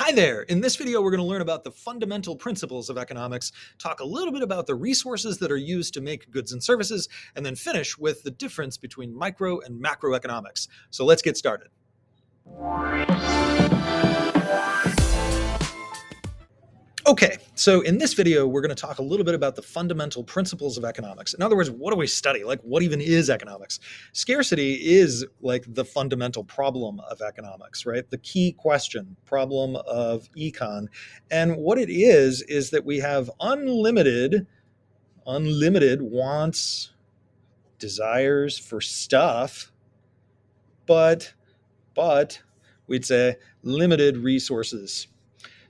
Hi there! In this video, we're going to learn about the fundamental principles of economics, talk a little bit about the resources that are used to make goods and services, and then finish with the difference between micro and macroeconomics. So let's get started. Okay, so in this video, we're going to talk a little bit about the fundamental principles of economics. In other words, what do we study? Like, what even is economics? Scarcity is like the fundamental problem of economics, right? The key question, problem of econ. And what it is that we have unlimited wants, desires for stuff, but we'd say limited resources.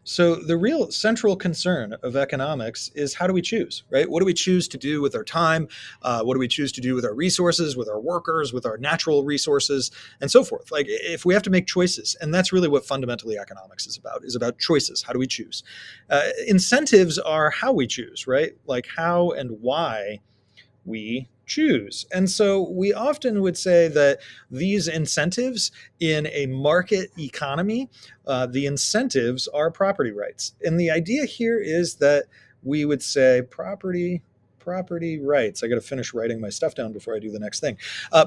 So the real central concern of economics is how do we choose, right? What do we choose to do with our time? What do we choose to do with our resources, with our workers, with our natural resources, and so forth? Like if we have to make choices, and that's really what fundamentally economics is about choices. How do we choose? Incentives are how we choose, right? Like how and why we choose. And so we often would say that these incentives in a market economy, the incentives are property rights. And the idea here is that we would say property rights. I got to finish writing my stuff down before I do the next thing.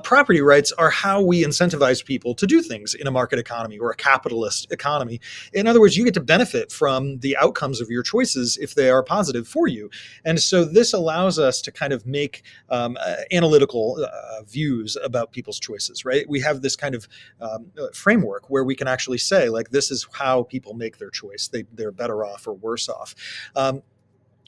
Property rights are how we incentivize people to do things in a market economy or a capitalist economy. In other words, you get to benefit from the outcomes of your choices if they are positive for you. And so this allows us to kind of make analytical views about people's choices, right? We have this kind of framework where we can actually say, like, this is how people make their choice. They're better off or worse off.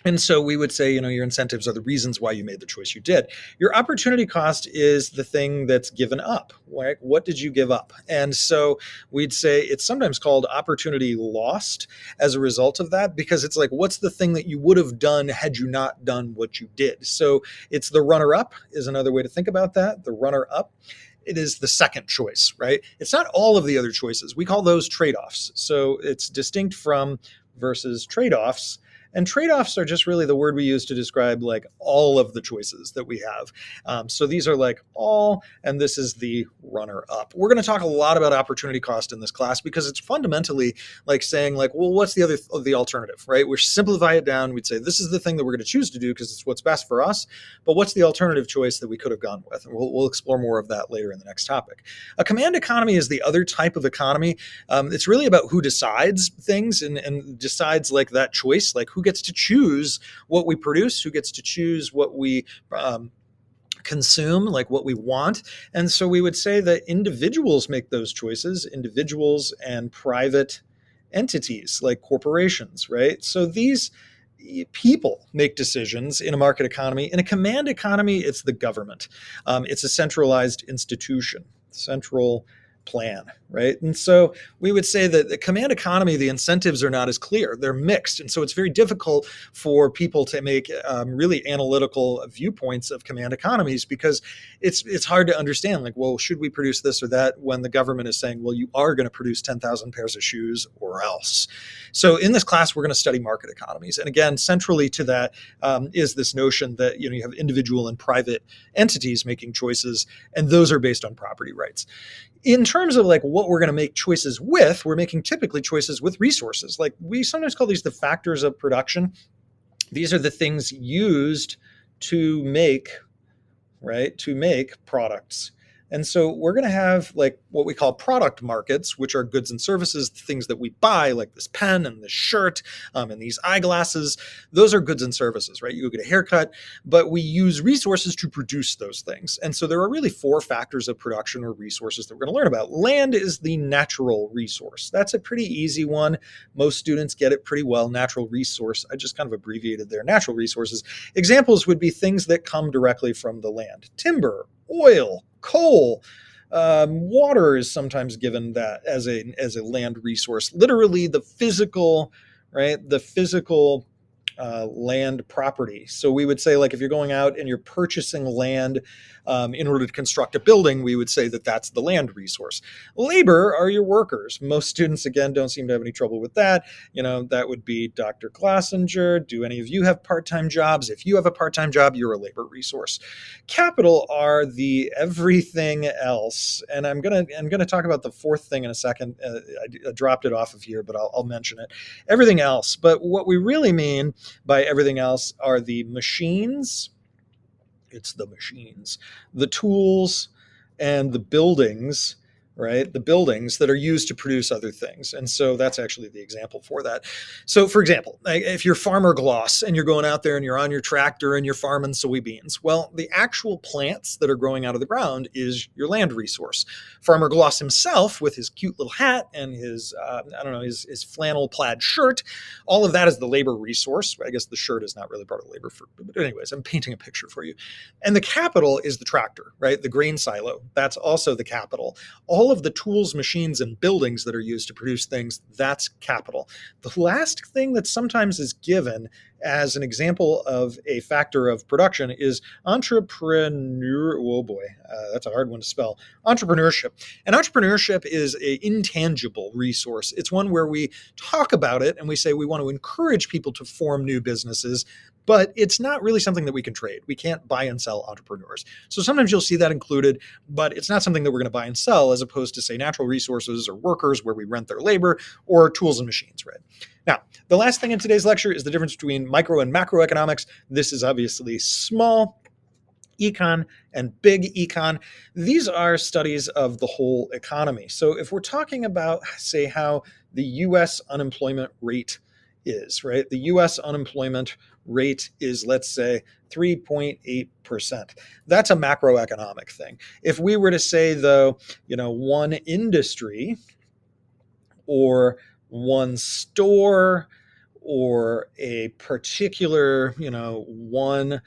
And so we would say, your incentives are the reasons why you made the choice you did. Your opportunity cost is the thing that's given up. Right? What did you give up? And so we'd say it's sometimes called opportunity lost as a result of that, because it's like, what's the thing that you would have done had you not done what you did? So it's the runner-up is another way to think about that. The runner-up. It is the second choice, right? It's not all of the other choices. We call those trade-offs. So it's distinct from versus trade-offs. And trade-offs are just really the word we use to describe like all of the choices that we have. So these are like all, and this is the runner-up. We're going to talk a lot about opportunity cost in this class because it's fundamentally like saying like, well, what's the alternative, right? We simplify it down. We'd say this is the thing that we're going to choose to do because it's what's best for us. But what's the alternative choice that we could have gone with? And we'll explore more of that later in the next topic. A command economy is the other type of economy. It's really about who decides things and decides like that choice, like who gets to choose what we produce, who gets to choose what we consume, like what we want. And so we would say that individuals make those choices, individuals and private entities like corporations, right? So these people make decisions in a market economy. In a command economy, it's the government. It's a centralized institution, central plan, right? And so we would say that the command economy, the incentives are not as clear. They're mixed. And so it's very difficult for people to make really analytical viewpoints of command economies because it's hard to understand, like, well, should we produce this or that when the government is saying, well, you are going to produce 10,000 pairs of shoes or else. So in this class, we're going to study market economies. And again, centrally to that is this notion that, you have individual and private entities making choices, and those are based on property rights. In terms of like what we're going to make choices with, we're making typically choices with resources. Like we sometimes call these the factors of production. These are the things used to make, right, to make products. And so we're going to have like what we call product markets, which are goods and services, things that we buy, like this pen and this shirt and these eyeglasses. Those are goods and services, right? You go get a haircut, but we use resources to produce those things. And so there are really four factors of production or resources that we're going to learn about. Land is the natural resource. That's a pretty easy one. Most students get it pretty well. Natural resource. I just kind of abbreviated there. Natural resources. Examples would be things that come directly from the land. Timber, oil, coal, water is sometimes given that as a land resource. Literally the physical, right? The physical land property. So we would say, like, if you're going out and you're purchasing land in order to construct a building, we would say that that's the land resource. Labor are your workers. Most students, again, don't seem to have any trouble with that. That would be Dr. Glassinger. Do any of you have part-time jobs? If you have a part-time job, you're a labor resource. Capital are the everything else. And I'm gonna talk about the fourth thing in a second. I dropped it off of here, but I'll mention it. Everything else. But what we really mean by everything else are the machines. It's the machines, the tools, and the buildings, right? The buildings that are used to produce other things. And so that's actually the example for that. So, for example, if you're Farmer Gloss and you're going out there and you're on your tractor and you're farming soybeans, well, the actual plants that are growing out of the ground is your land resource. Farmer Gloss himself, with his cute little hat and his, his flannel plaid shirt, all of that is the labor resource. I guess the shirt is not really part of labor, but anyways, I'm painting a picture for you. And the capital is the tractor, right? The grain silo, that's also the capital. All of the tools, machines, and buildings that are used to produce things, that's capital. The last thing that sometimes is given as an example of a factor of production is entrepreneur. Oh boy, that's a hard one to spell. Entrepreneurship. And entrepreneurship is an intangible resource. It's one where we talk about it and we say we want to encourage people to form new businesses, but it's not really something that we can trade. We can't buy and sell entrepreneurs. So sometimes you'll see that included, but it's not something that we're going to buy and sell, as opposed to, say, natural resources or workers where we rent their labor, or tools and machines, right? Now, the last thing in today's lecture is the difference between micro and macroeconomics. This is obviously small econ and big econ. These are studies of the whole economy. So if we're talking about, say, how the US unemployment rate is, right? The US unemployment rate is, let's say, 3.8%. That's a macroeconomic thing. If we were to say, though, one industry or one store or a particular, one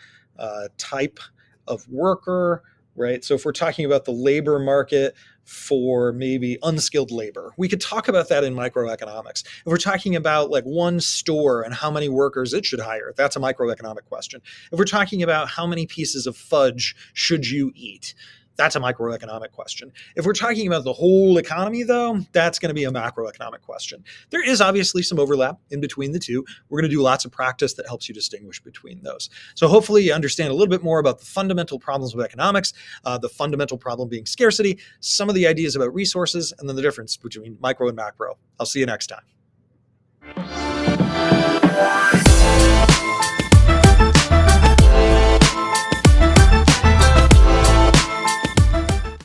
type of worker, right? So if we're talking about the labor market for maybe unskilled labor, we could talk about that in microeconomics. If we're talking about like one store and how many workers it should hire, that's a microeconomic question. If we're talking about how many pieces of fudge should you eat, that's a microeconomic question. If we're talking about the whole economy, though, that's going to be a macroeconomic question. There is obviously some overlap in between the two. We're going to do lots of practice that helps you distinguish between those. So hopefully you understand a little bit more about the fundamental problems of economics, the fundamental problem being scarcity, some of the ideas about resources, and then the difference between micro and macro. I'll see you next time.